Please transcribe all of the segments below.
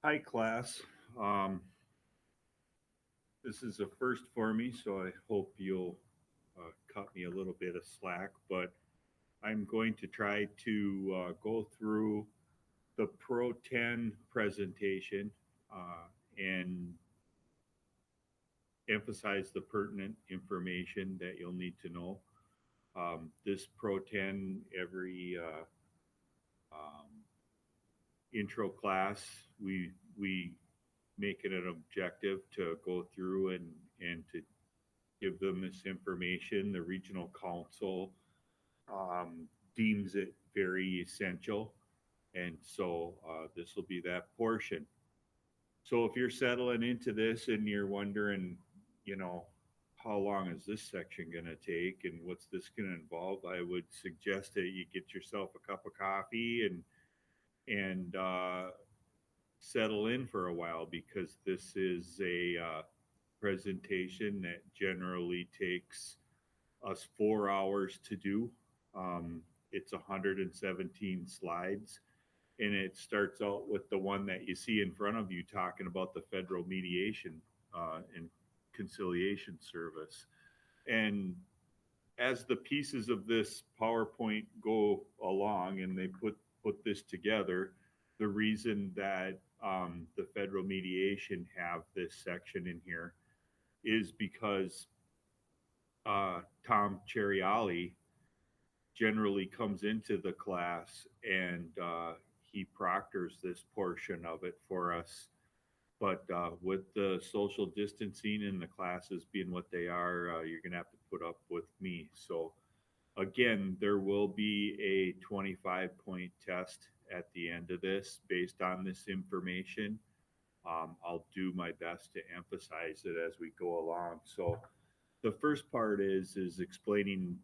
Hi, class. Um, this is a first for me, so I hope you'll cut me a little bit of slack. But I'm going to try to go through the Pro 10 presentation and emphasize the pertinent information that you'll need to know. This Pro 10, every um, intro class, we make it an objective to go through and to give them this information. The regional council deems it very essential. And so this will be that portion. So if you're settling into this and you're wondering, you know, how long is this section going to take and what's this going to involve, I would suggest that you get yourself a cup of coffee and settle in for a while because this is a presentation that generally takes us 4 hours to do. It's 117 slides, and it starts out with the one that you see in front of you talking about the federal mediation and conciliation service. And as the pieces of this PowerPoint go along and they put this together, the reason that the federal mediation have this section in here is because Tom Cherryali generally comes into the class and he proctors this portion of it for us. But with the social distancing and the classes being what they are, you're going to have to put up with me. So, again, there will be a 25-point test at the end of this based on this information. I'll do my best to emphasize it as we go along. So, the first part is explaining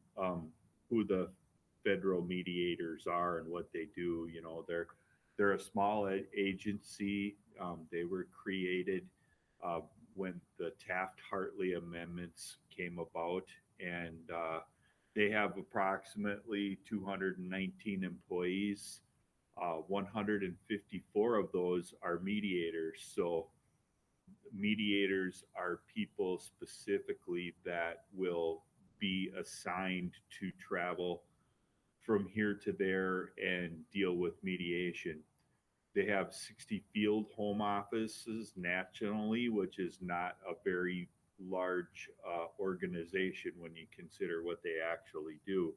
who the federal mediators are and what they do. You know, they're a small agency. They were created uh, when the Taft-Hartley amendments came about, and they have approximately 219 employees. 154 of those are mediators. So mediators are people specifically that will be assigned to travel from here to there and deal with mediation. They have 60 field home offices nationally, which is not a very large organization when you consider what they actually do.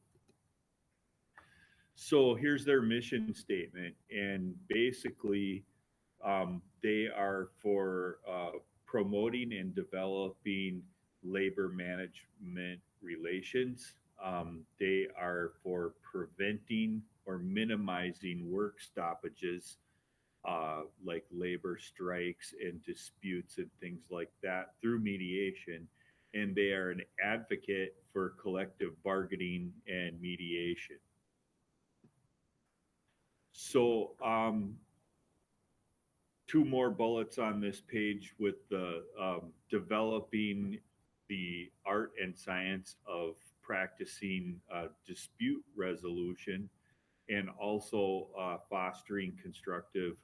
So here's their mission statement, and basically, they are for promoting and developing labor management relations. They are for preventing or minimizing work stoppages like labor strikes and disputes and things like that through mediation. And they are an advocate for collective bargaining and mediation. So, two more bullets on this page with the developing the art and science of practicing dispute resolution and also fostering constructive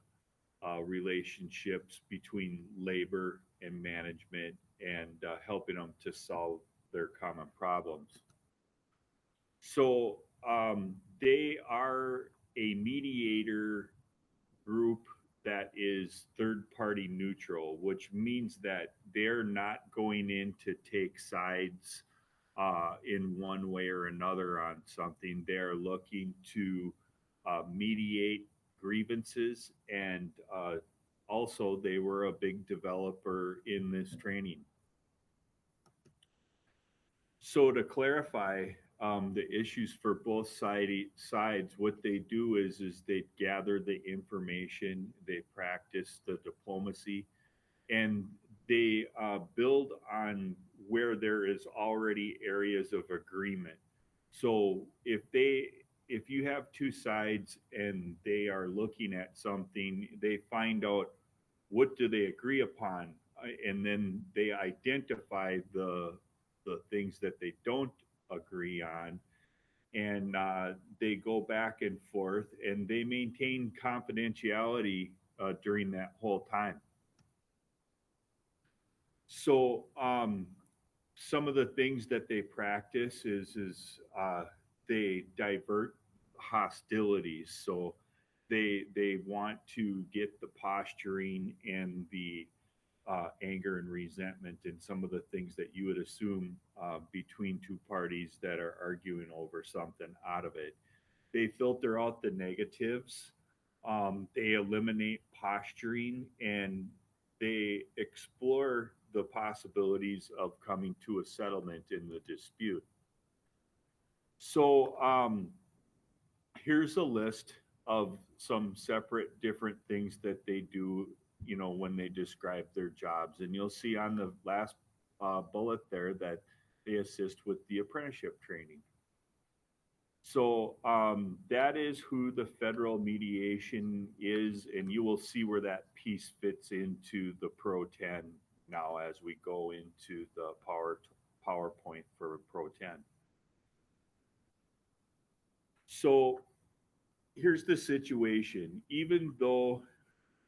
relationships between labor and management and helping them to solve their common problems. So they are a mediator group that is third party neutral, which means that they're not going in to take sides in one way or another on something. They're looking to mediate grievances, and also they were a big developer in this training. So to clarify the issues for both sides, what they do is they gather the information, they practice the diplomacy, and they build on where there is already areas of agreement. So if you have two sides and they are looking at something, they find out what do they agree upon, and then they identify the things that they don't agree on, and they go back and forth, and they maintain confidentiality during that whole time. So some of the things that they practice is they divert hostilities. So they want to get the posturing and the anger and resentment and some of the things that you would assume between two parties that are arguing over something out of it. They filter out the negatives. They eliminate posturing and they explore the possibilities of coming to a settlement in the dispute. So here's a list of some separate different things that they do, you know, when they describe their jobs. And you'll see on the last bullet there that they assist with the apprenticeship training. So that is who the federal mediation is, and you will see where that piece fits into the Pro 10 now as we go into the PowerPoint for Pro 10. So here's the situation. Even though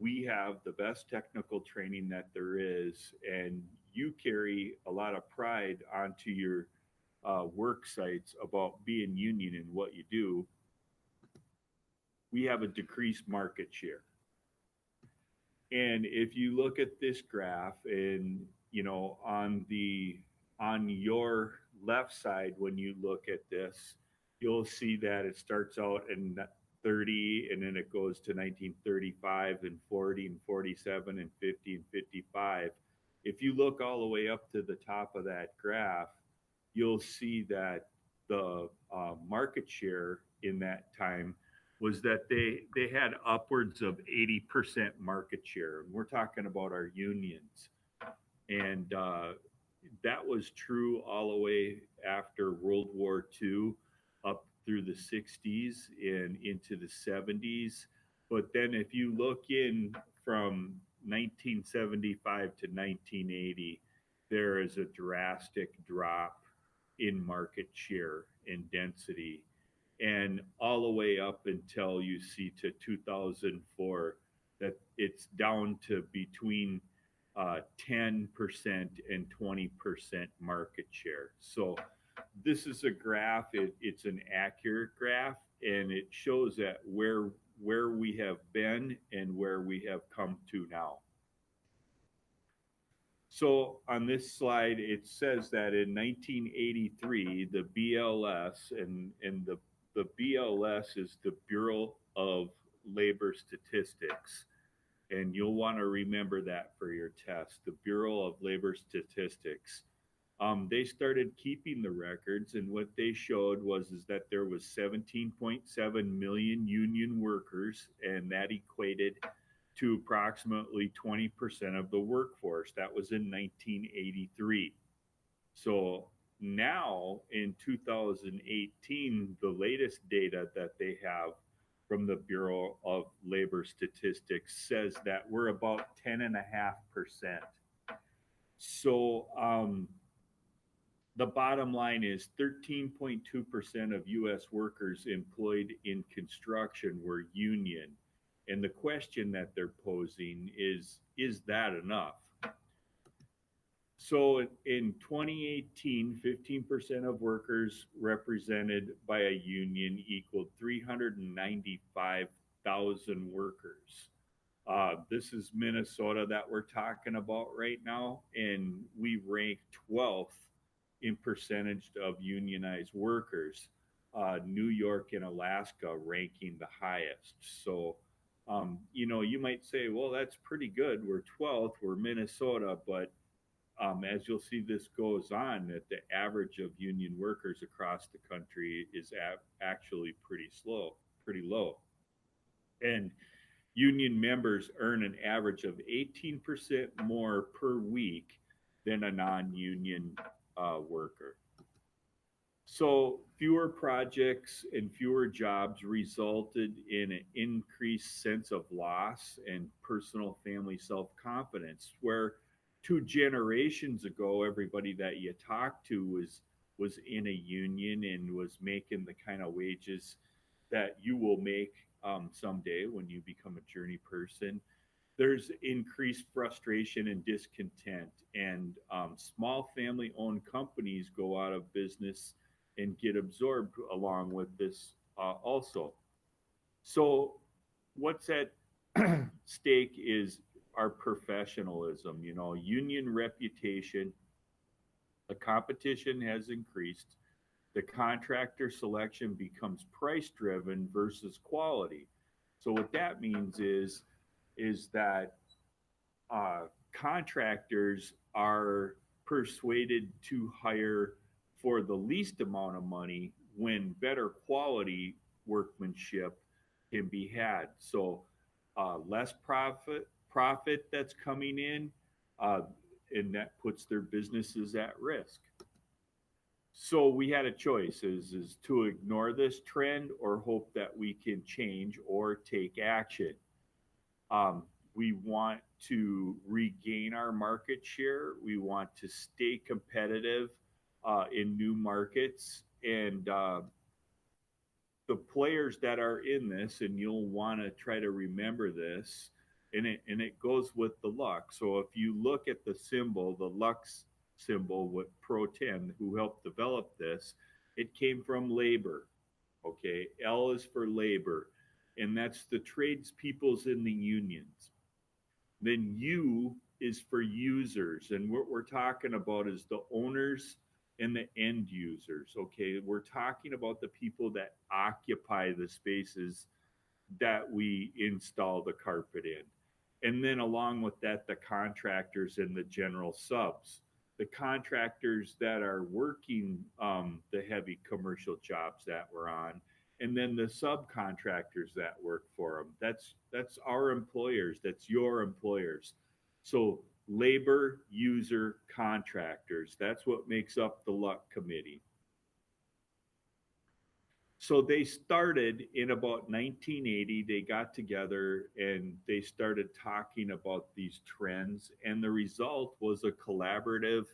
we have the best technical training that there is, and you carry a lot of pride onto your work sites about being union and what you do, we have a decreased market share. And if you look at this graph, and you know, on your left side, when you look at this, you'll see that it starts out in 30, and then it goes to 1935 and 40 and 47 and 50 and 55. If you look all the way up to the top of that graph, you'll see that the market share in that time was that they had upwards of 80% market share. And we're talking about our unions. And that was true all the way after World War II up through the 60s and into the 70s. But then if you look in from 1975 to 1980, there is a drastic drop in market share and density, and all the way up until you see to 2004 that it's down to between 10% and 20% market share. So this is a graph. It's an accurate graph, and it shows that where we have been and where we have come to now. So on this slide, it says that in 1983, the BLS, and the BLS is the Bureau of Labor Statistics, and you'll want to remember that for your test, the Bureau of Labor Statistics. They started keeping the records, and what they showed is that there was 17.7 million union workers, and that equated to approximately 20% of the workforce. That was in 1983. So now in 2018, the latest data that they have from the Bureau of Labor Statistics says that we're about 10.5%. So the bottom line is 13.2% of U.S. workers employed in construction were union. And the question that they're posing is that enough? So in 2018, 15% of workers represented by a union equaled 395,000 workers. This is Minnesota that we're talking about right now, and we rank 12th in percentage of unionized workers. New York and Alaska ranking the highest. So you know, you might say, well, that's pretty good. We're 12th, we're Minnesota, but as you'll see, this goes on that the average of union workers across the country is actually pretty low. And union members earn an average of 18% more per week than a non-union worker. So fewer projects and fewer jobs resulted in an increased sense of loss and personal family self-confidence, where 2 generations ago, everybody that you talked to was in a union and was making the kind of wages that you will make someday when you become a journey person. there's increased frustration and discontent, and small family owned companies go out of business and get absorbed along with this also. So what's at stake is our professionalism, union reputation. The competition has increased. The contractor selection becomes price driven versus quality. So what that means is that contractors are persuaded to hire for the least amount of money when better quality workmanship can be had. So less profit that's coming in, uh, and that puts their businesses at risk. So we had a choice is to ignore this trend or hope that we can change or take action. Um, we want to regain our market share. We want to stay competitive in new markets. And the players that are in this, and you'll want to try to remember this, and it goes with the luck. So if you look at the symbol, the Lux symbol with Pro 10, who helped develop this, it came from labor. Okay, L is for labor, and that's the tradespeoples in the unions. Then U is for users. And what we're talking about is the owners and the end users. Okay. We're talking about the people that occupy the spaces that we install the carpet in. And then along with that, the contractors and the general subs. The contractors that are working the heavy commercial jobs that we're on, and then the subcontractors that work for them. That's our employers. That's your employers. So labor, user, contractors. That's what makes up the Luck Committee. So they started in about 1980. They got together and they started talking about these trends, and the result was a collaborative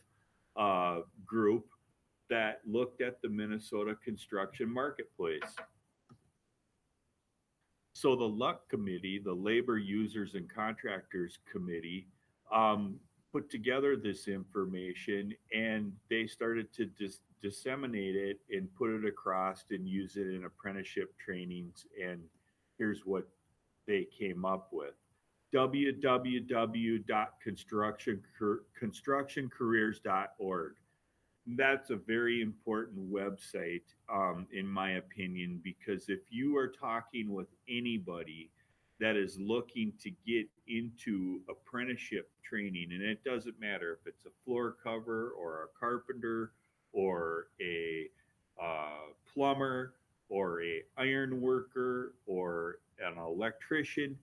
group that looked at the Minnesota construction marketplace. So the Luck Committee, the Labor Users and Contractors Committee, um, put together this information, and they started to disseminate it and put it across and use it in apprenticeship trainings. And here's what they came up with: www.constructioncareers.org. That's a very important website, in my opinion, because if you are talking with anybody that is looking to get into apprenticeship training, and it doesn't matter if it's a floor cover or a carpenter or a plumber or a iron worker or an electrician,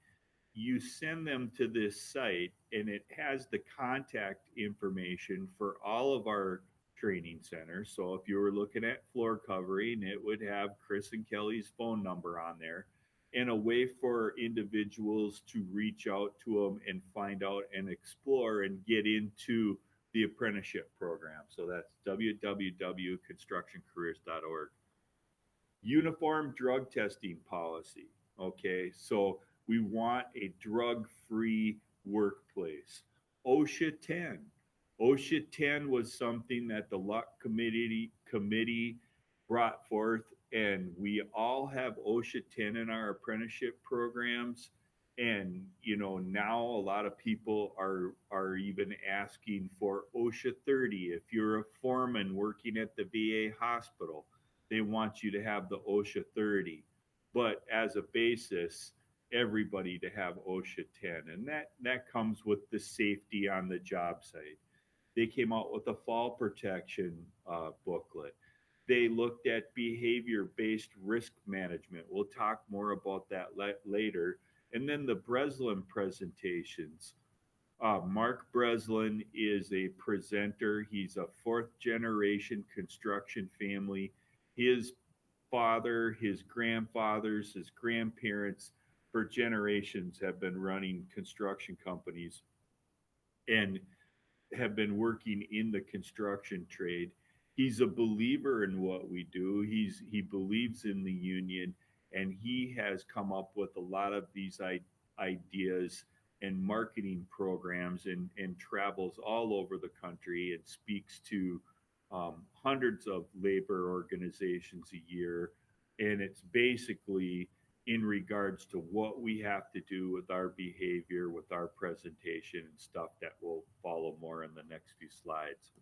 you send them to this site, and it has the contact information for all of our training centers. So if you were looking at floor covering, it would have Chris and Kelly's phone number on there, and a way for individuals to reach out to them and find out and explore and get into the apprenticeship program. So that's www.constructioncareers.org. Uniform drug testing policy. Okay, so we want a drug free workplace. OSHA 10. OSHA 10 was something that the Luck committee brought forth, and we all have OSHA 10 in our apprenticeship programs. And now a lot of people are even asking for OSHA 30. If you're a foreman working at the VA hospital, they want you to have the OSHA 30. But as a basis, everybody to have OSHA 10. And that comes with the safety on the job site. They came out with a fall protection booklet. They looked at behavior based risk management. We'll talk more about that later. And then the Breslin presentations. Mark Breslin is a presenter. He's a fourth generation construction family. His father, his grandfathers, his grandparents for generations have been running construction companies and have been working in the construction trade. He's a believer in what we do. He believes in the union, and he has come up with a lot of these ideas and marketing programs and travels all over the country and speaks to hundreds of labor organizations a year. And it's basically in regards to what we have to do with our behavior, with our presentation and stuff that will follow more in the next few slides.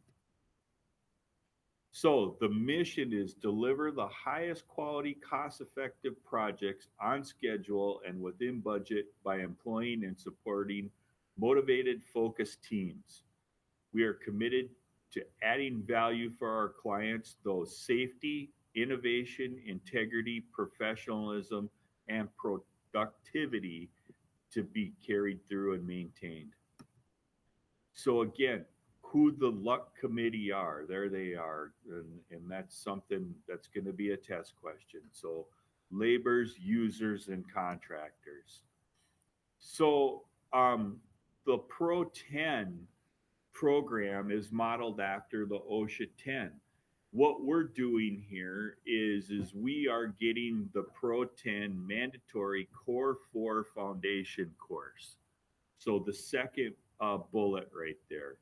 So the mission is deliver the highest quality, cost-effective projects on schedule and within budget by employing and supporting motivated, focused teams. We are committed to adding value for our clients, those safety, innovation, integrity, professionalism, and productivity to be carried through and maintained. So again, who the luck committee are, there they are. And that's something that's going to be a test question. So laborers, users, and contractors. So the Pro 10 program is modeled after the OSHA 10. What we're doing here is we are getting the Pro 10 mandatory Core 4 foundation course. So the second bullet right there.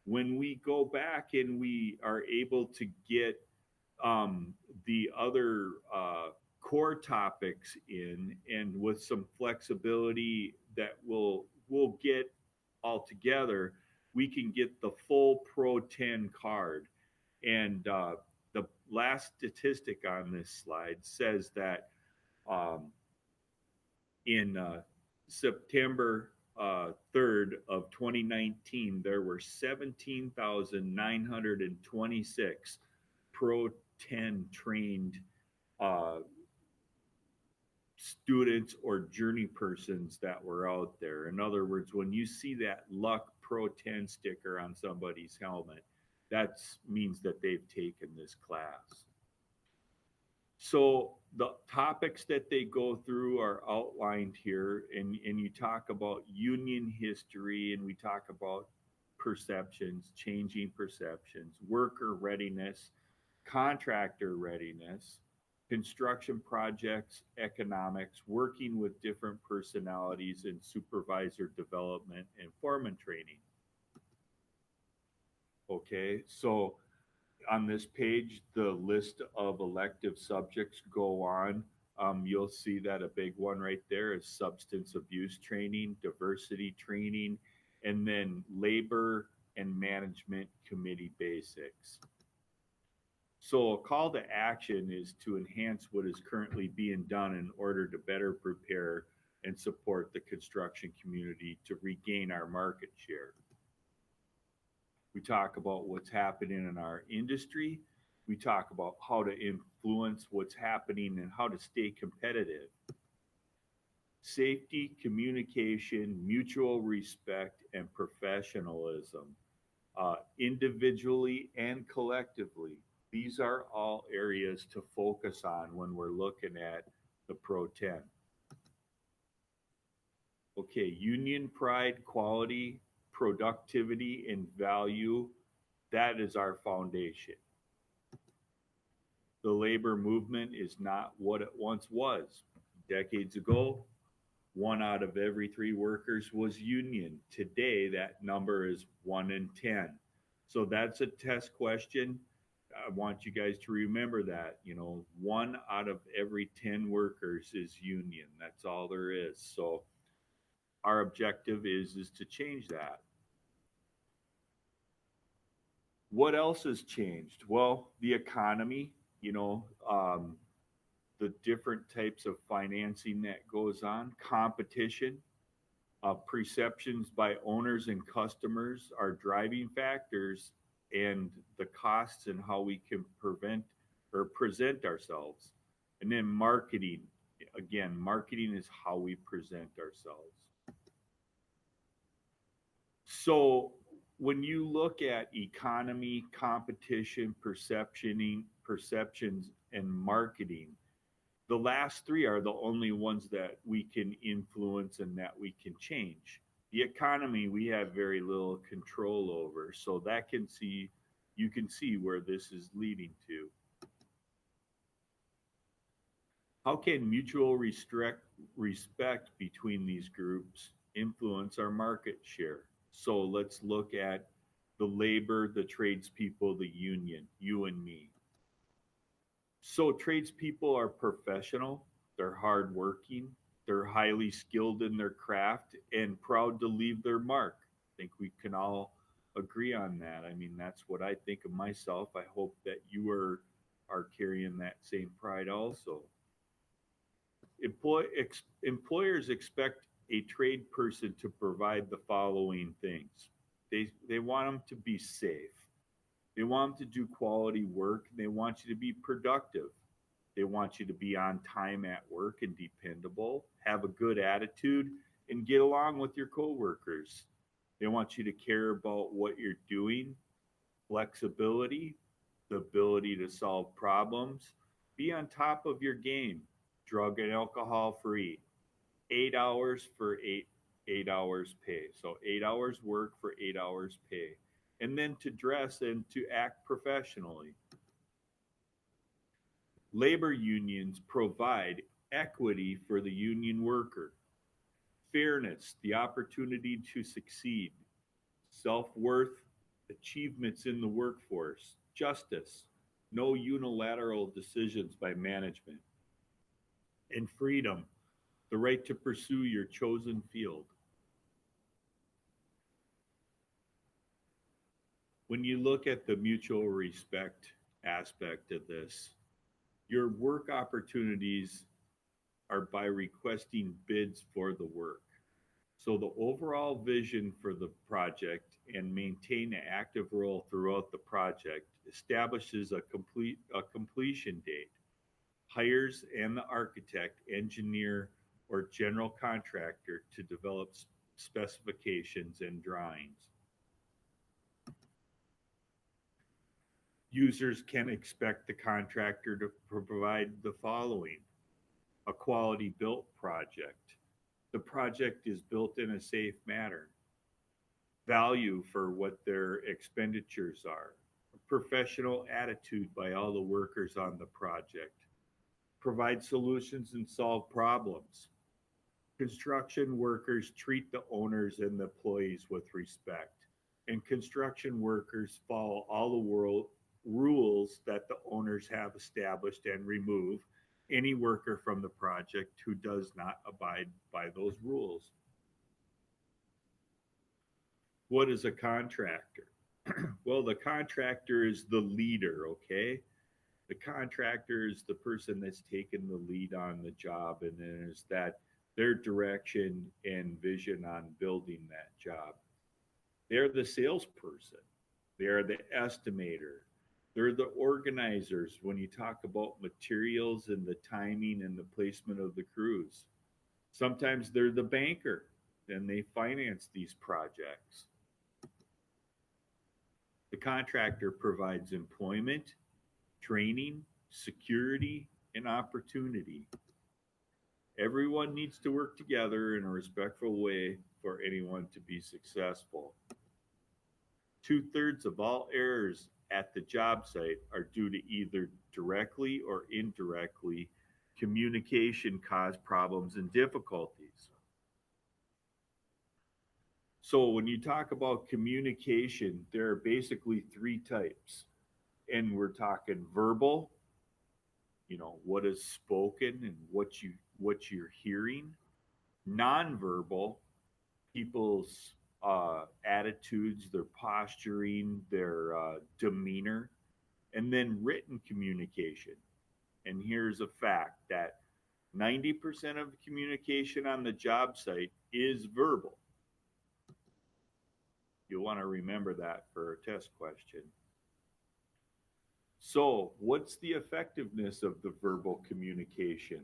When we go back and we are able to get the other core topics in, and with some flexibility that we'll get all together, we can get the full Pro 10 card. And the last statistic on this slide says that in September 3rd of 2019, there were 17,926 Pro 10 trained uh, students or journey persons that were out there. In other words, when you see that Luck Pro 10 sticker on somebody's helmet, that means that they've taken this class. So the topics that they go through are outlined here, and you talk about union history, and we talk about perceptions, changing perceptions, worker readiness, contractor readiness, construction projects, economics, working with different personalities, and supervisor development and foreman training. Okay, so on this page, the list of elective subjects go on. You'll see that a big one right there is substance abuse training, diversity training, and then labor and management committee basics. So a call to action is to enhance what is currently being done in order to better prepare and support the construction community to regain our market share. We talk about what's happening in our industry. We talk about how to influence what's happening and how to stay competitive. Safety, communication, mutual respect, and professionalism, individually and collectively. These are all areas to focus on when we're looking at the Pro 10. Okay, union pride, quality, productivity, and value, that is our foundation. The labor movement is not what it once was. Decades ago, 1 out of every 3 workers was union. Today, that number is 1 in 10. So that's a test question. I want you guys to remember that, 1 out of every 10 workers is union. That's all there is. So our objective is to change that. What else has changed? Well, the economy, the different types of financing that goes on, competition, perceptions by owners and customers are driving factors, and the costs and how we can prevent or present ourselves. And then marketing. Again, marketing is how we present ourselves. So when you look at economy, competition, perceptions, and marketing, the last 3 are the only ones that we can influence and that we can change. The economy we have very little control over, so you can see where this is leading to. How can mutual respect between these groups influence our market share. So let's look at the labor, the tradespeople, the union, you and me. So tradespeople are professional, they're hardworking, they're highly skilled in their craft and proud to leave their mark. I think we can all agree on that. I mean, that's what I think of myself. I hope that you are carrying that same pride also. Employers expect a trade person to provide the following things. They want them to be safe. They want them to do quality work. They want you to be productive. They want you to be on time at work and dependable, have a good attitude, and get along with your coworkers. They want you to care about what you're doing, flexibility, the ability to solve problems, be on top of your game, drug and alcohol free, 8 hours for 8 hours pay. So 8 hours work for 8 hours pay. And then to dress and to act professionally. Labor unions provide equity for the union worker, fairness, the opportunity to succeed, self worth, achievements in the workforce, justice, no unilateral decisions by management, and freedom, the right to pursue your chosen field. When you look at the mutual respect aspect of this, your work opportunities are by requesting bids for the work. So the overall vision for the project and maintain an active role throughout the project establishes a completion date, hires and the architect, engineer, or general contractor to develop specifications and drawings. Users can expect the contractor to provide the following: a quality built project. The project is built in a safe manner. Value for what their expenditures are. A professional attitude by all the workers on the project. Provide solutions and solve problems. Construction workers treat the owners and the employees with respect. And construction workers follow all the rules that the owners have established and remove any worker from the project who does not abide by those rules. What is a contractor? Well, the contractor is the leader, okay? The contractor is the person that's taken the lead on the job, and then is that their direction and vision on building that job. They're the salesperson, they're the estimator, they're the organizers when you talk about materials and the timing and the placement of the crews. Sometimes they're the banker and they finance these projects. The contractor provides employment, training, security, and opportunity. Everyone needs to work together in a respectful way for anyone to be successful. Two-thirds of all errors at the job site are due to either directly or indirectly communication cause problems and difficulties. So when you talk about communication, there are basically three types. And we're talking verbal, what is spoken and what you're hearing. Nonverbal, people's attitudes, their posturing, their demeanor, and then written communication. And here's a fact that 90% of the communication on the job site is verbal. You'll want to remember that for a test question. So, what's the effectiveness of the verbal communication?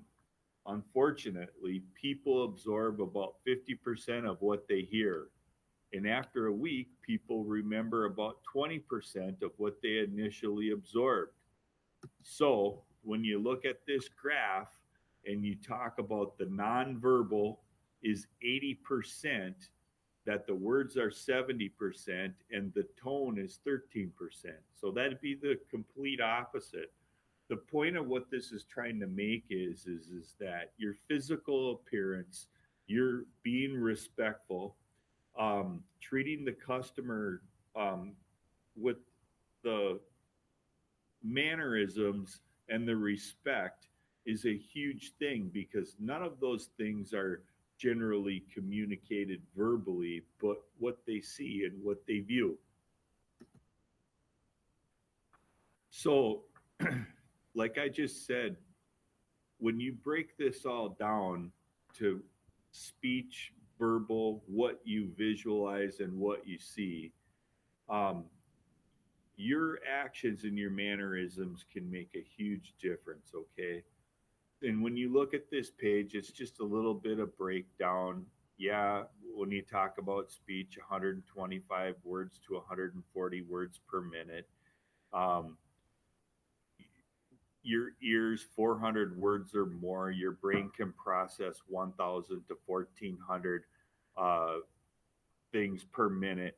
Unfortunately, people absorb about 50% of what they hear. And after a week, people remember about 20% of what they initially absorbed. So, when you look at this graph and you talk about the nonverbal is 80%, that the words are 70% and the tone is 13%. So that'd be the complete opposite. The point of what this is trying to make is that your physical appearance, you're being respectful, treating the customer um, with the mannerisms and the respect is a huge thing because none of those things are generally communicated verbally, but what they see and what they view. So, like I just said, when you break this all down to speech, verbal, what you visualize, and what you see, um, your actions and your mannerisms can make a huge difference. Okay. And when you look at this page, it's just a little bit of breakdown. Yeah, when you talk about speech, 125 words to 140 words per minute. Um, your ears 400 words or more. Your brain can process 1,000 to 1,400 uh, things per minute.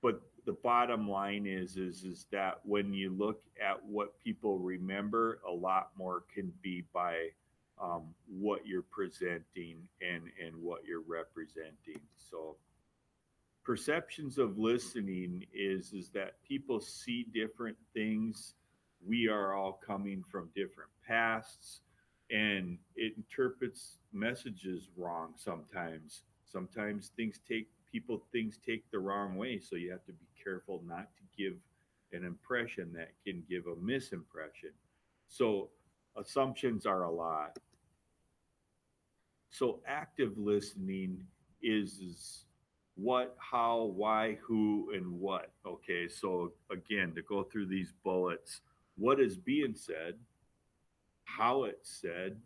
But the bottom line is that when you look at what people remember, a lot more can be by what you're presenting and what you're representing. So perceptions of listening is that people see different things. We are all coming from different pasts, and it interprets messages wrong sometimes. Sometimes things take the wrong way, so you have to be careful not to give an impression that can give a misimpression. So assumptions are a lot. So active listening is what, how, why, who, and what. Okay, so again, to go through these bullets, what is being said, how it's said,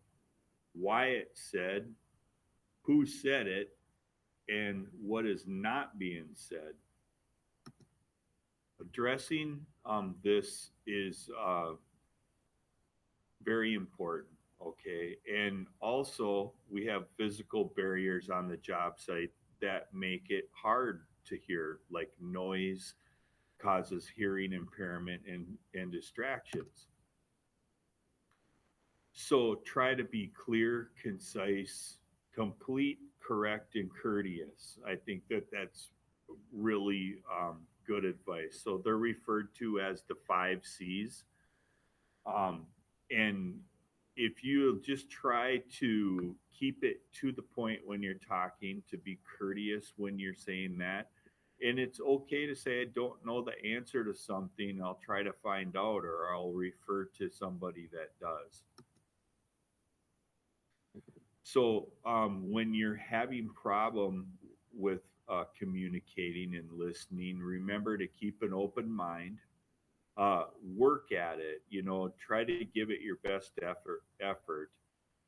why it's said, who said it, and what is not being said. Addressing this is very important. Okay. And also, we have physical barriers on the job site that make it hard to hear, like noise causes hearing impairment and distractions. So try to be clear, concise, complete, correct, and courteous. I think that that's really good advice. So they're referred to as the 5 C's. Um, and if you just try to keep it to the point when you're talking, to be courteous when you're saying that, and it's okay to say, I don't know the answer to something, I'll try to find out, or I'll refer to somebody that does. So when you're having problem with communicating and listening, remember to keep an open mind, work at it, try to give it your best effort,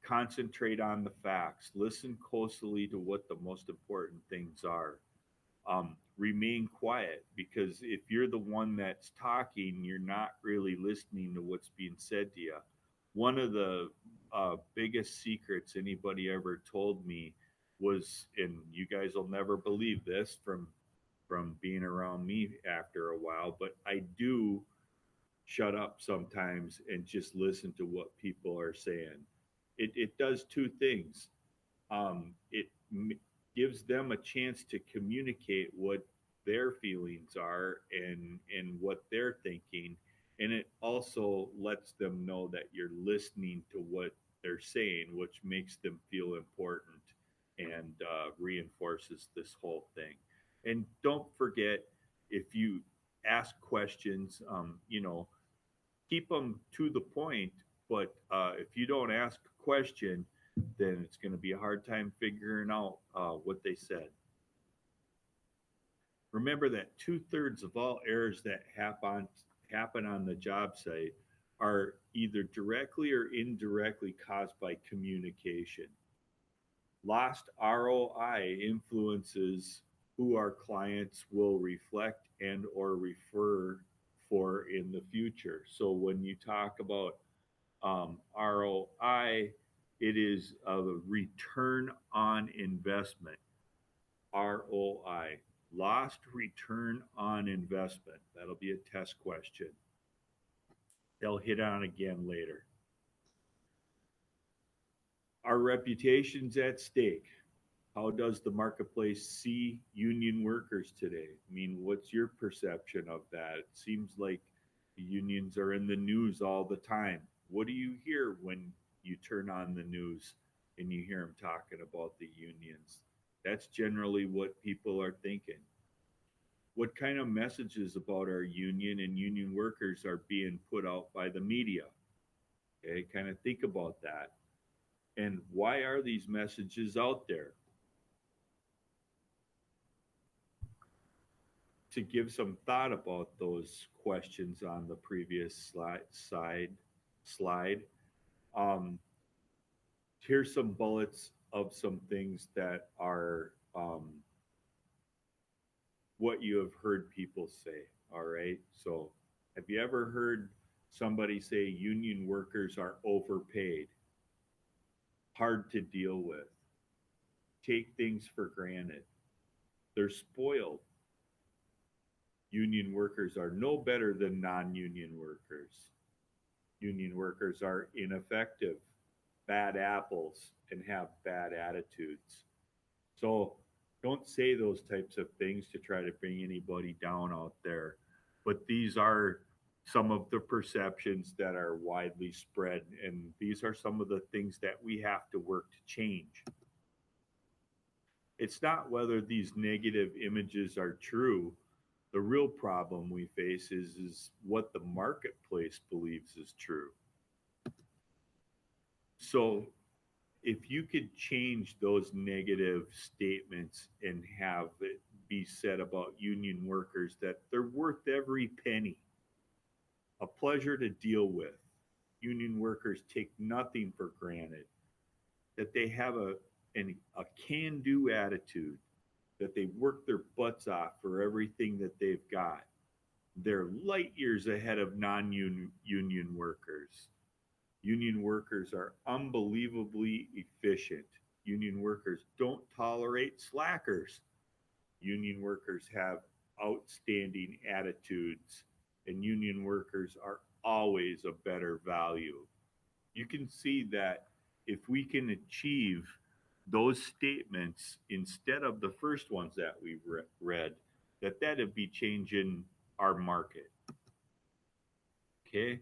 concentrate on the facts, listen closely to what the most important things are. Remain quiet, because if you're the one that's talking, you're not really listening to what's being said to you. One of the biggest secrets anybody ever told me was, and you guys will never believe this from being around me after a while, but I do shut up sometimes and just listen to what people are saying. It does two things. It gives them a chance to communicate what their feelings are and what they're thinking, and it also lets them know that you're listening to what they're saying, which makes them feel important and reinforces this whole thing. And don't forget, if you ask questions, keep them to the point. But if you don't ask a question, then it's going to be a hard time figuring out what they said. Remember that 2/3 of all errors that happen on the job site are either directly or indirectly caused by communication. Lost ROI influences who our clients will reflect and or refer for in the future. So when you talk about ROI, it is a return on investment. ROI, lost return on investment. That'll be a test question. They'll hit on again later. Our reputation's at stake. How does the marketplace see union workers today? I mean, what's your perception of that? It seems like the unions are in the news all the time. What do you hear when you turn on the news and you hear them talking about the unions? That's generally what people are thinking. What kind of messages about our union and union workers are being put out by the media? Okay, kind of think about that. And why are these messages out there? To give some thought about those questions on the previous slide, um, here's some bullets of some things that are what you have heard people say. All right. So, have you ever heard somebody say union workers are overpaid, hard to deal with, take things for granted, they're spoiled? Union workers are no better than non union workers. Union workers are ineffective, bad apples, and have bad attitudes. So don't say those types of things to try to bring anybody down out there. But these are some of the perceptions that are widely spread, and these are some of the things that we have to work to change. It's not whether these negative images are true. The real problem we face is what the marketplace believes is true. So if you could change those negative statements and have it be said about union workers that they're worth every penny, a pleasure to deal with, union workers take nothing for granted, that they have a can do attitude, that they work their butts off for everything that they've got. They're light years ahead of non union workers. Union workers are unbelievably efficient. Union workers don't tolerate slackers. Union workers have outstanding attitudes, and union workers are always a better value. You can see that if we can achieve those statements instead of the first ones that we read, that'd be changing our market. Okay.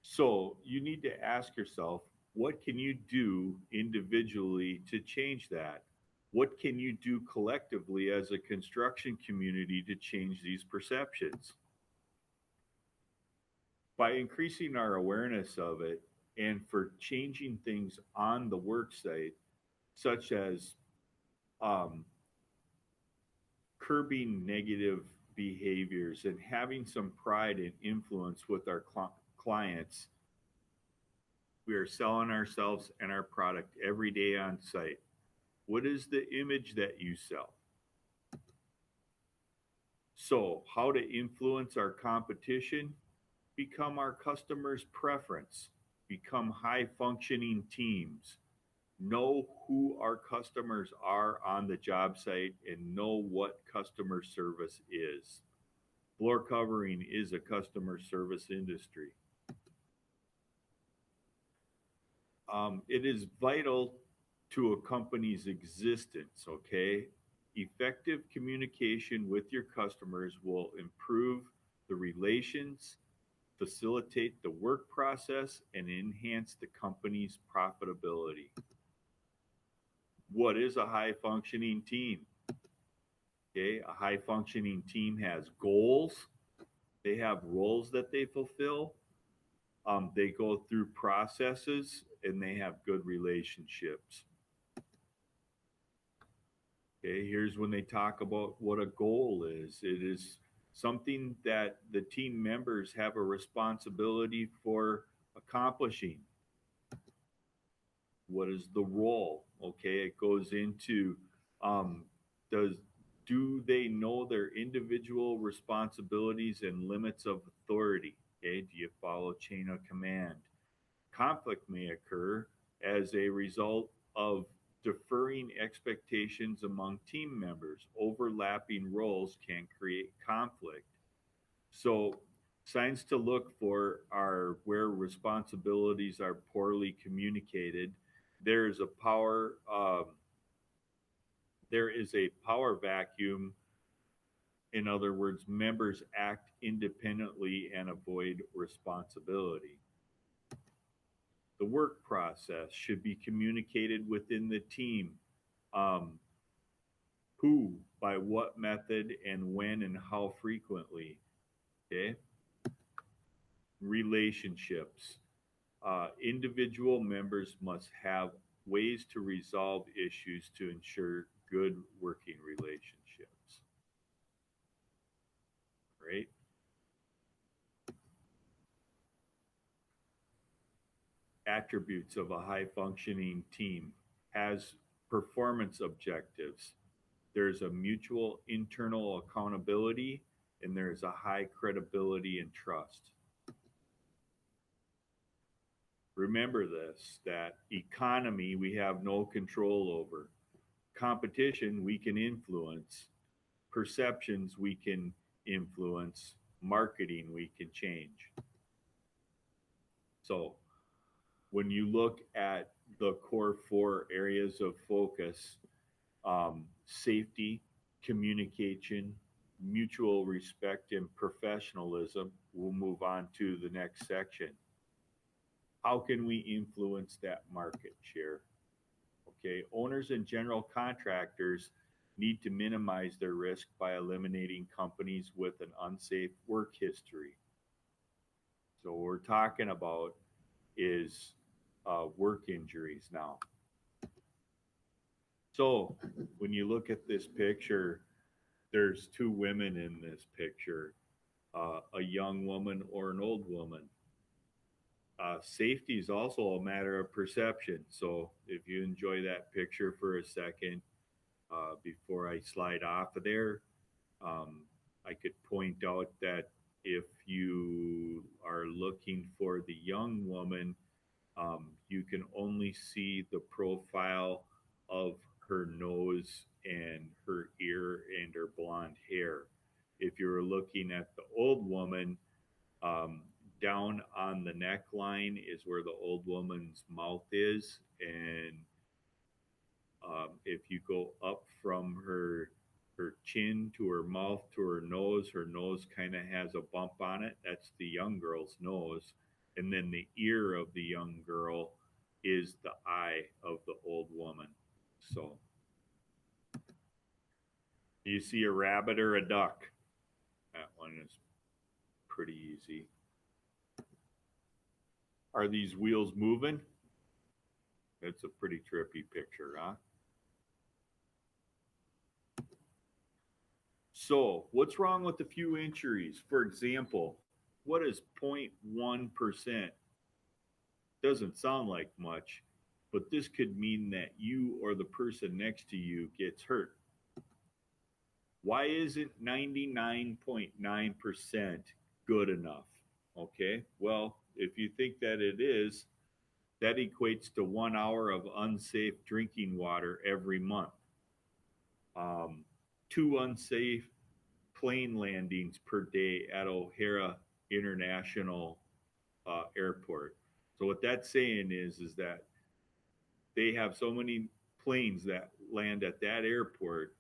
So you need to ask yourself, what can you do individually to change that? What can you do collectively as a construction community to change these perceptions? By increasing our awareness of it and for changing things on the work site, such as um, curbing negative behaviors and having some pride and influence with our clients, we are selling ourselves and our product every day on site. What is the image that you sell? So, how to influence our competition? Become our customers' preference, become high functioning teams, know who our customers are on the job site, and know what customer service is. Floor covering is a customer service industry. It is vital to a company's existence, okay? Effective communication with your customers will improve the relations, facilitate the work process, and enhance the company's profitability. What is a high functioning team? Okay, a high functioning team has goals, they have roles that they fulfill, they go through processes, and they have good relationships. Okay, here's when they talk about what a goal is. It is something that the team members have a responsibility for accomplishing. What is the role? Okay, it goes into um, does do they know their individual responsibilities and limits of authority? Okay, do you follow chain of command? Conflict may occur as a result of deferring expectations among team members. Overlapping roles can create conflict. So, signs to look for are where responsibilities are poorly communicated. There is a power There is a power vacuum. In other words, members act independently and avoid responsibility. The work process should be communicated within the team. Um, who, by what method, and when and how frequently. Okay. Relationships. Individual members must have ways to resolve issues to ensure good working relationships. Right? Attributes of a high functioning team has performance objectives. There's a mutual internal accountability, and there's a high credibility and trust. Remember this, that economy we have no control over. Competition we can influence. Perceptions we can influence. Marketing we can change. So when you look at the core four areas of focus, safety, communication, mutual respect, and professionalism, we'll move on to the next section. How can we influence that market share? Okay, owners and general contractors need to minimize their risk by eliminating companies with an unsafe work history. So what we're talking about is work injuries now. So when you look at this picture, there's two women in this picture, a young woman or an old woman. Safety is also a matter of perception. So if you enjoy that picture for a second, before I slide off of there, um, I could point out that if you are looking for the young woman, you can only see the profile of her nose and her ear and her blonde hair. If you're looking at the old woman, um, down on the neckline is where the old woman's mouth is, and if you go up from her chin to her mouth to her nose kind of has a bump on it. That's the young girl's nose, and then the ear of the young girl is the eye of the old woman. So, you see a rabbit or a duck? That one is pretty easy. Are these wheels moving? It's a pretty trippy picture, huh? So, what's wrong with a few injuries? For example, what is 0.1%? Doesn't sound like much, but this could mean that you or the person next to you gets hurt. Why isn't 99.9% good enough? Okay, well, if you think that it is, that equates to 1 hour of unsafe drinking water every month. Um, two unsafe plane landings per day at O'Hare International Airport. So what that's saying is that they have so many planes that land at that airport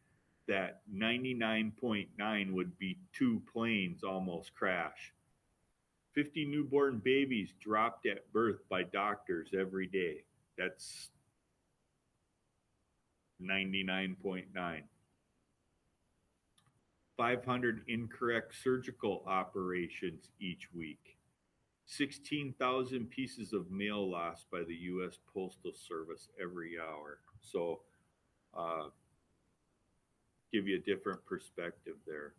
that 99.9 would be two planes almost crash. 50 newborn babies dropped at birth by doctors every day. That's 99.9. 500 incorrect surgical operations each week. 16,000 pieces of mail lost by the U.S. Postal Service every hour. So, uh, give you a different perspective there.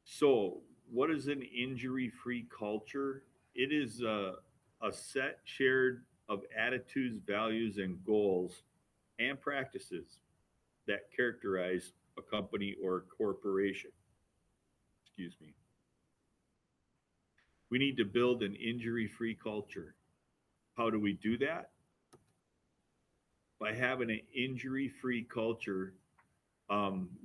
So, what is an injury free culture? It is a set shared of attitudes, values, and goals and practices that characterize a company or a corporation. Excuse me. We need to build an injury free culture. How do we do that? By having an injury free culture,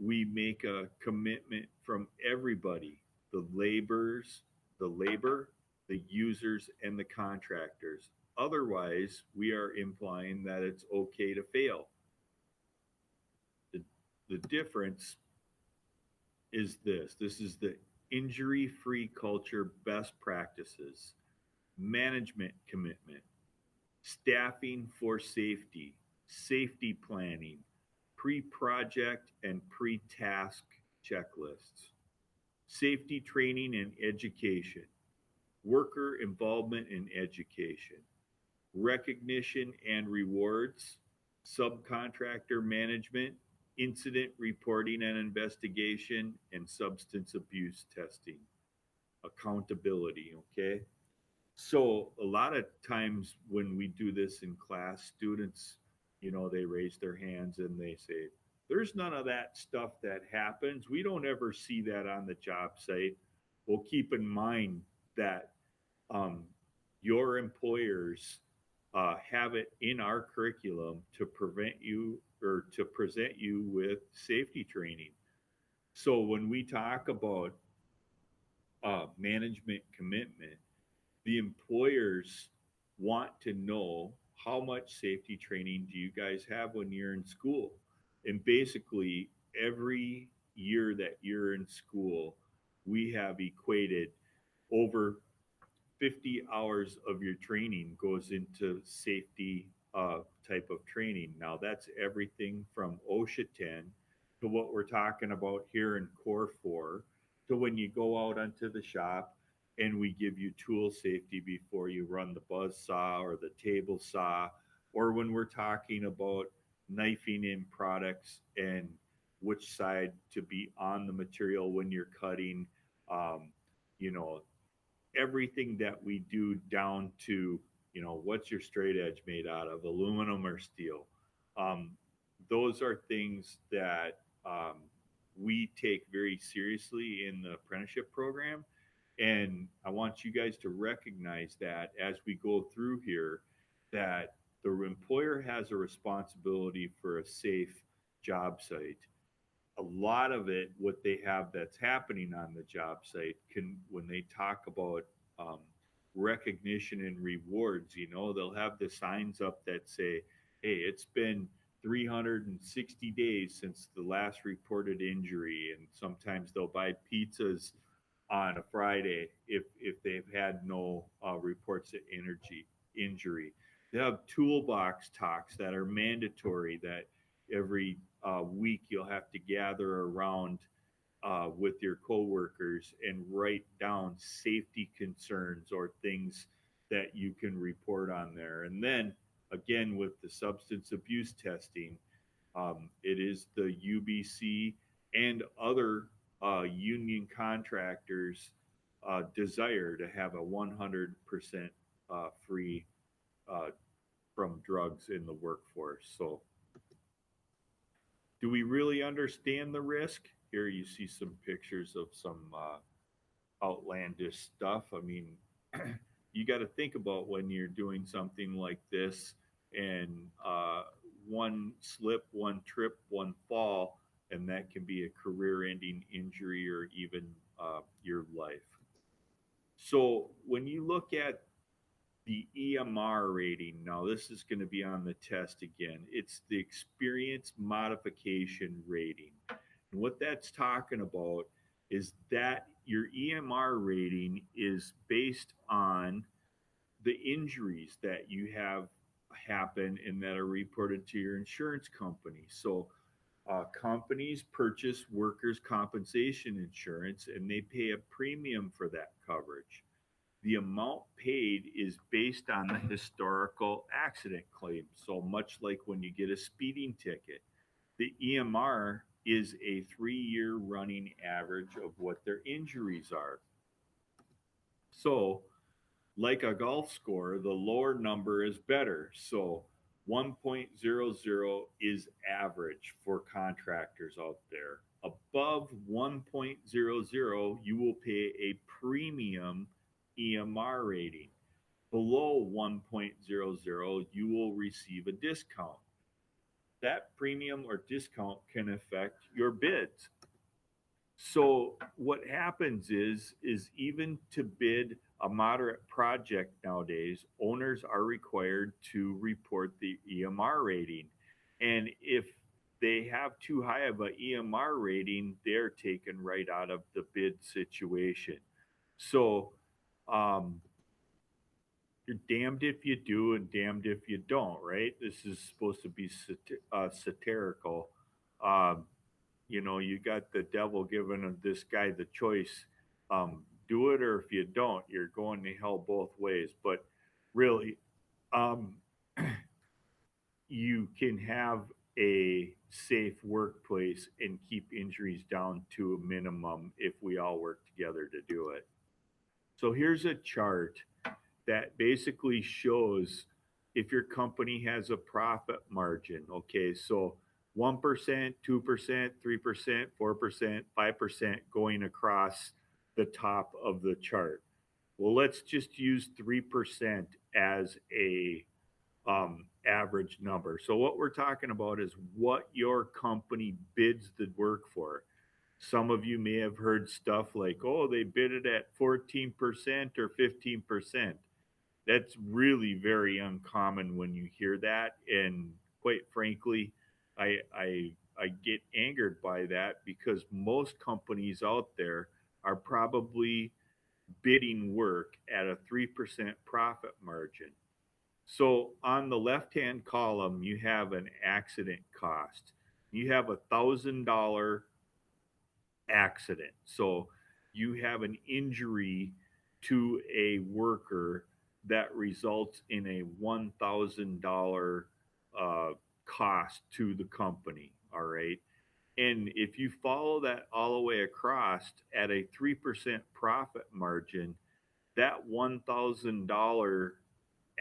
we make a commitment from everybody, the laborers, the labor, the users, and the contractors. Otherwise, we are implying that it's okay to fail. the difference is this. This is the injury-free culture best practices, management commitment, staffing for safety, safety planning, pre-project and pre-task checklists, safety training and education, worker involvement in education, recognition and rewards, subcontractor management, incident reporting and investigation, and substance abuse testing, accountability. Okay. So a lot of times when we do this in class, students, they raise their hands and they say, there's none of that stuff that happens. We don't ever see that on the job site. Well, keep in mind that um, your employers have it in our curriculum to prevent you or to present you with safety training. So when we talk about management commitment, the employers want to know how much safety training do you guys have when you're in school? And basically, every year that you're in school, we have equated over 50 hours of your training goes into safety type of training. Now, that's everything from OSHA 10 to what we're talking about here in Core 4 to when you go out onto the shop and we give you tool safety before you run the buzz saw or the table saw, or when we're talking about knifing in products and which side to be on the material when you're cutting. Um, you know, Everything that we do down to, what's your straight edge made out of, aluminum or steel. Um, those are things that we take very seriously in the apprenticeship program. And I want you guys to recognize that as we go through here, that the employer has a responsibility for a safe job site. A lot of it, what they have that's happening on the job site, can when they talk about um, recognition and rewards, they'll have the signs up that say, hey, it's been 360 days since the last reported injury, and sometimes they'll buy pizzas on a Friday if they've had no reports of injury. They have toolbox talks that are mandatory, that every week you'll have to gather around with your coworkers and write down safety concerns or things that you can report on there. And then again, with the substance abuse testing, it is the UBC and other union contractors' desire to have a 100% free from drugs in the workforce. So do we really understand the risk? Here you see some pictures of some outlandish stuff. I mean, you got to think about when you're doing something like this, and one slip, one trip, one fall, and that can be a career ending injury or even your life. So when you look at the EMR rating, now this is going to be on the test again. It's the experience modification rating. And what that's talking about is that your EMR rating is based on the injuries that you have happen and that are reported to your insurance company. So companies purchase workers' compensation insurance and they pay a premium for that coverage. The amount paid is based on the historical accident claim. So much like when you get a speeding ticket, the EMR is a 3-year running average of what their injuries are. So, like a golf score, the lower number is better. So, 1.00 is average for contractors out there. Above 1.00, you will pay a premium EMR rating. Below 1.00, you will receive a discount. That premium or discount can affect your bids. So what happens is even to bid a moderate project nowadays, owners are required to report the EMR rating. And if they have too high of a EMR rating, they're taken right out of the bid situation. So um, you're damned if you do and damned if you don't, right? This is supposed to be satirical. Um, you know, you got the devil giving this guy the choice. Do it, or if you don't, you're going to hell both ways. But really, um, you can have a safe workplace and keep injuries down to a minimum if we all work together to do it. So here's a chart that basically shows if your company has a profit margin. Okay, so 1%, 2%, 3%, 4%, 5% going across the top of the chart. Well, let's just use 3% as a average number. So, what we're talking about is what your company bids the work for. Some of you may have heard stuff like, oh, they bid it at 14% or 15%. That's really very uncommon when you hear that. And quite frankly, I get angered by that because most companies out there are probably bidding work at a 3% profit margin. So on the left hand column, you have an accident cost. You have $1,000 accident. So you have an injury to a worker that results in a $1,000 cost to the company. All right. And if you follow that all the way across at a 3% profit margin, that $1,000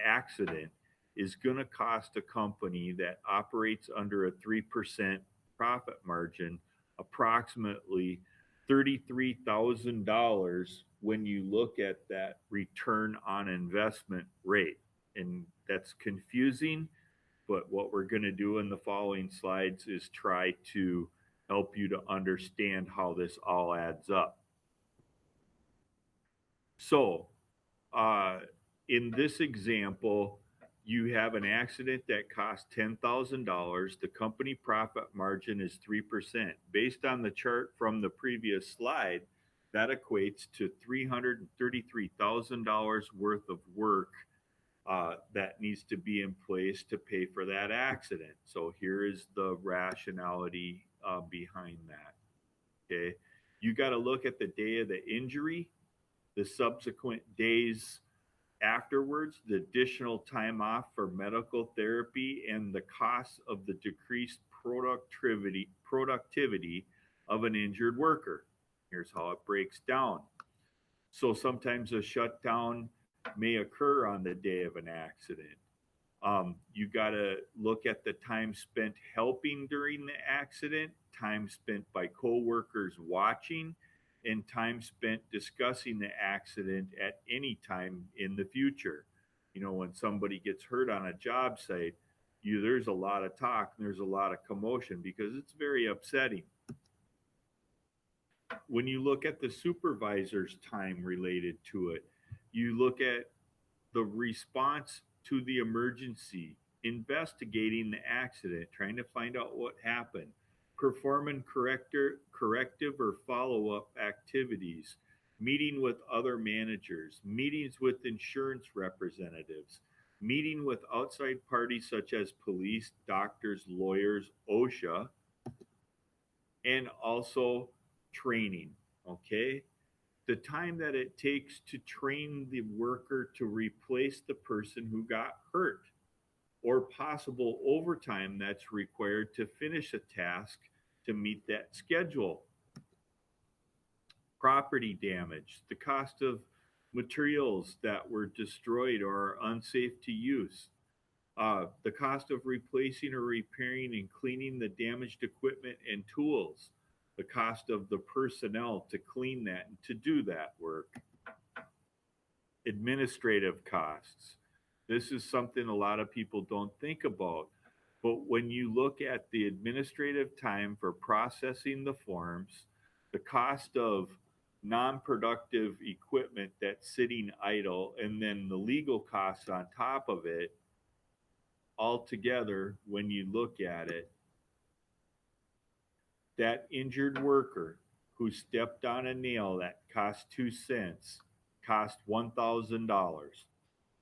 accident is going to cost a company that operates under a 3% profit margin approximately $33,000 when you look at that return on investment rate. And that's confusing, but what we're going to do in the following slides is try to help you to understand how this all adds up. So, uh, in this example, you have an accident that costs $10,000. The company profit margin is 3%. Based on the chart from the previous slide, that equates to $333,000 worth of work that needs to be in place to pay for that accident. So here is the rationality behind that. Okay. You got to look at the day of the injury, the subsequent days afterwards, the additional time off for medical therapy, and the cost of the decreased productivity of an injured worker. Here's how it breaks down. So sometimes a shutdown may occur on the day of an accident. You got to look at the time spent helping during the accident, time spent by coworkers watching, and time spent discussing the accident at any time in the future. You know, when somebody gets hurt on a job site, there's a lot of talk and there's a lot of commotion because it's very upsetting. When you look at the supervisor's time related to it, you look at the response to the emergency, investigating the accident, trying to find out what happened, performing corrective or follow up activities, meeting with other managers, meetings with insurance representatives, meeting with outside parties such as police, doctors, lawyers, OSHA, and also training. Okay, the time that it takes to train the worker to replace the person who got hurt, or possible overtime that's required to finish a task to meet that schedule. Property damage, the cost of materials that were destroyed or are unsafe to use, the cost of replacing or repairing and cleaning the damaged equipment and tools, the cost of the personnel to clean that and to do that work, administrative costs. This is something a lot of people don't think about. But when you look at the administrative time for processing the forms, the cost of non productive equipment that's sitting idle, and then the legal costs on top of it, altogether, when you look at it, That injured worker who stepped on a nail that cost 2 cents cost $1,000.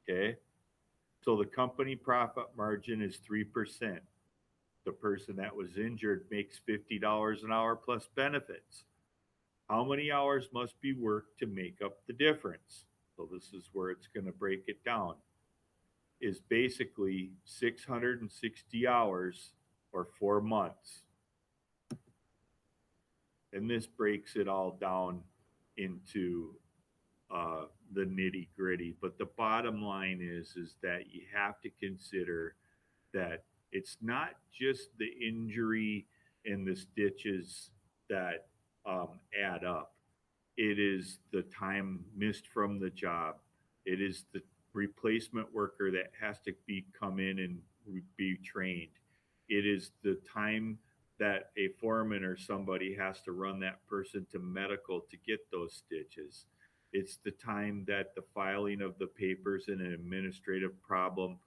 Okay. So the company profit margin is 3%. The person that was injured makes $50 an hour plus benefits. How many hours must be worked to make up the difference? So this is where it's going to break it down. Is basically 660 hours or 4 months. And this breaks it all down into the nitty gritty. But the bottom line is that you have to consider that it's not just the injury and the stitches that add up. It is the time missed from the job. It is the replacement worker that has to come in and be trained. It is the time that a foreman or somebody has to run that person to medical to get those stitches. It's the time that the filing of the papers in an administrative problem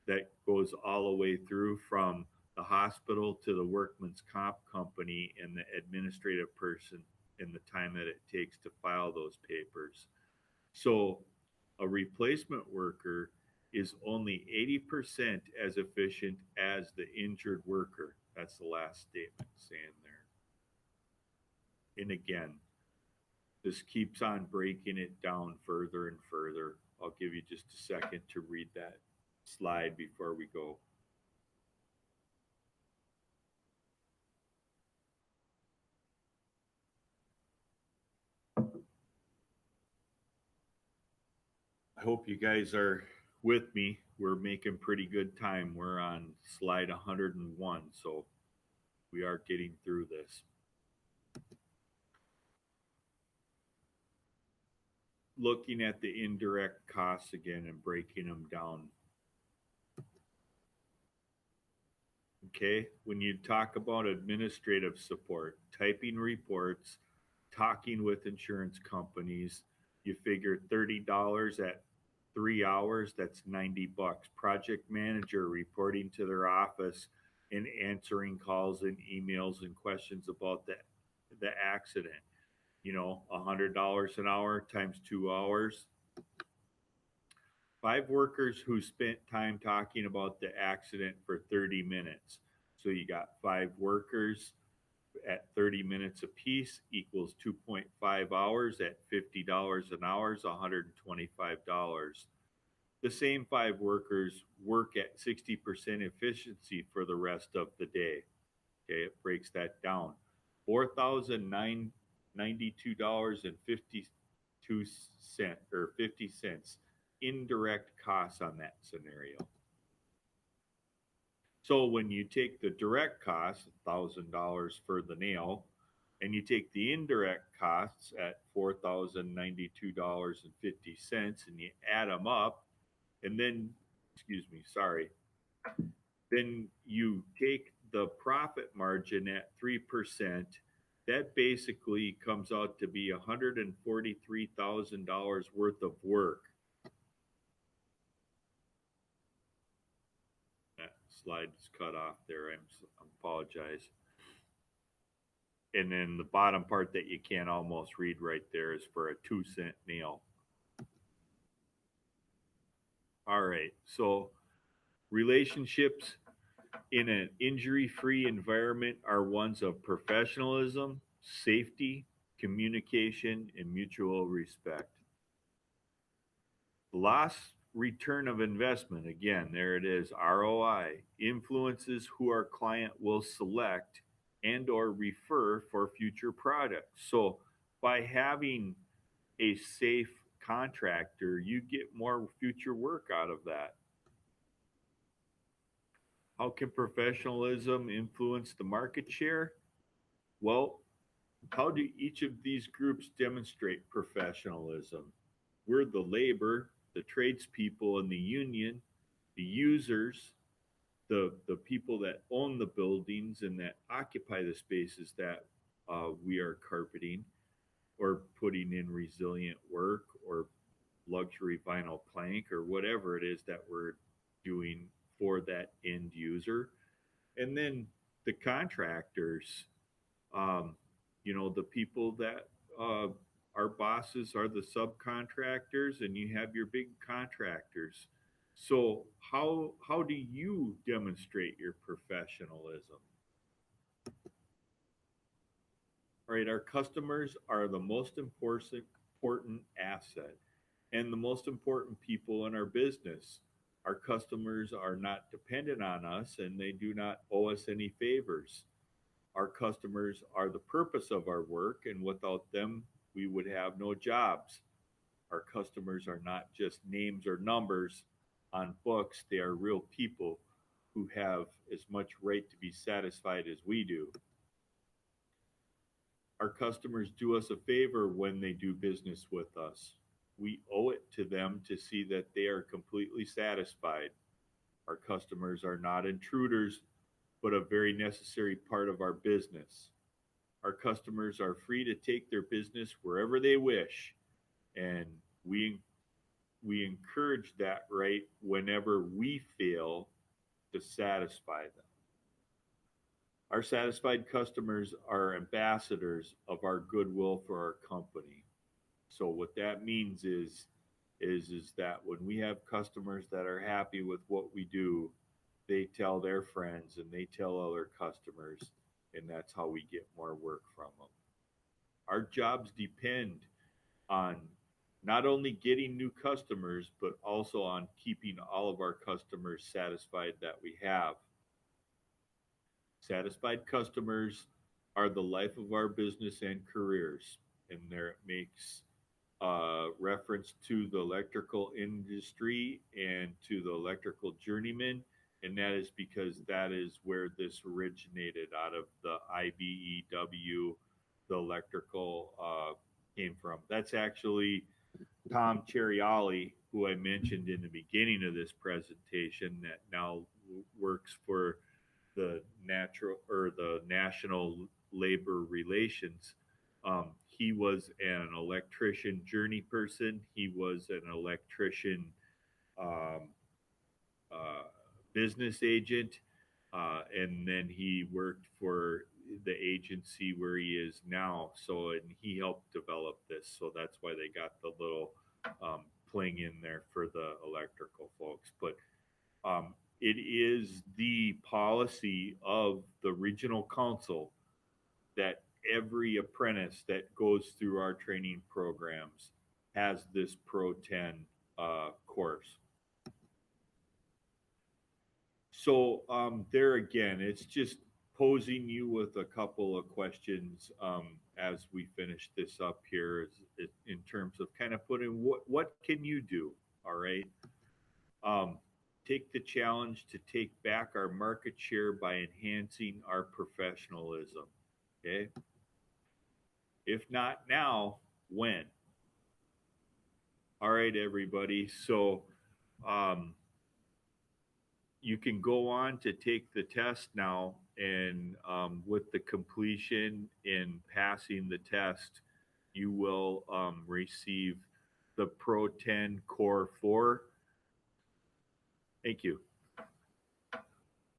that goes all the way through from the hospital to the workman's comp company and the administrative person and the time that it takes to file those papers. So a replacement worker is only 80% as efficient as the injured worker. That's the last statement saying there. And again, this keeps on breaking it down further and further. I'll give you just a second to read that slide before we go. I hope you guys are with me. We're making pretty good time. We're on slide 101, so we are getting through this. Looking at the indirect costs again and breaking them down. Okay, when you talk about administrative support, typing reports, talking with insurance companies, you figure $30 at 3 hours, that's $90. Project manager reporting to their office and answering calls and emails and questions about the accident. $100 an hour times 2 hours. 5 workers who spent time talking about the accident for 30 minutes. So you got 5 workers at 30 minutes apiece equals 2.5 hours at $50 an hour is $125. The same 5 workers work at 60% efficiency for the rest of the day. Okay, it breaks that down. $4,092.52 or 50 cents indirect costs on that scenario. So when you take the direct costs, $1,000 for the nail, and you take the indirect costs at $4,092.50 and you add them up, and then, then you take the profit margin at 3%, that basically comes out to be $143,000 worth of work. That slide is cut off there. I apologize. And then the bottom part that you can't almost read right there is for a 2-cent nail. All right, so relationships in an injury-free environment are ones of professionalism, safety, communication, and mutual respect. Loss return of investment, again, there it is, ROI, influences who our client will select and or refer for future products. So by having a safe contractor, you get more future work out of that. How can professionalism influence the market share? Well, how do each of these groups demonstrate professionalism? We're the labor, the tradespeople in the union, the users, the people that own the buildings and that occupy the spaces that we are carpeting or putting in resilient work or luxury vinyl plank or whatever it is that we're doing for that end user. And then the contractors, Um, the people that our bosses are the subcontractors, and you have your big contractors. So how do you demonstrate your professionalism? All right, our customers are the most important asset and the most important people in our business. Our customers are not dependent on us and they do not owe us any favors. Our customers are the purpose of our work, and without them, we would have no jobs. Our customers are not just names or numbers on books, they are real people who have as much right to be satisfied as we do. Our customers do us a favor when they do business with us. We owe it to them to see that they are completely satisfied. Our customers are not intruders, but a very necessary part of our business. Our customers are free to take their business wherever they wish, and we we encourage that right whenever we fail to satisfy them. Our satisfied customers are ambassadors of our goodwill for our company. So what that means is that when we have customers that are happy with what we do, they tell their friends and they tell other customers, and that's how we get more work from them. Our jobs depend on not only getting new customers, but also on keeping all of our customers satisfied that we have. Satisfied customers are the life of our business and careers. And there it makes reference to the electrical industry and to the electrical journeyman. And that is because that is where this originated out of the IBEW, the electrical came from. That's actually Tom Cherriali, who I mentioned in the beginning of this presentation, that now works for the National Labor Relations. He was an electrician journey person. He was an electrician um, uh, business agent, and then he worked for the agency where he is now. So, and he helped develop this. So that's why they got the little pling in there for the electrical folks. But it is the policy of the regional council that every apprentice that goes through our training programs has this Pro 10 course. So there again, it's just posing you with a couple of questions as we finish this up here, in terms of kind of putting what can you do? All right. Um, Take the challenge to take back our market share by enhancing our professionalism. Okay. If not now, when? All right, everybody. So um, you can go on to take the test now, and with the completion and passing the test, you will receive the Pro 10 Core 4. Thank you.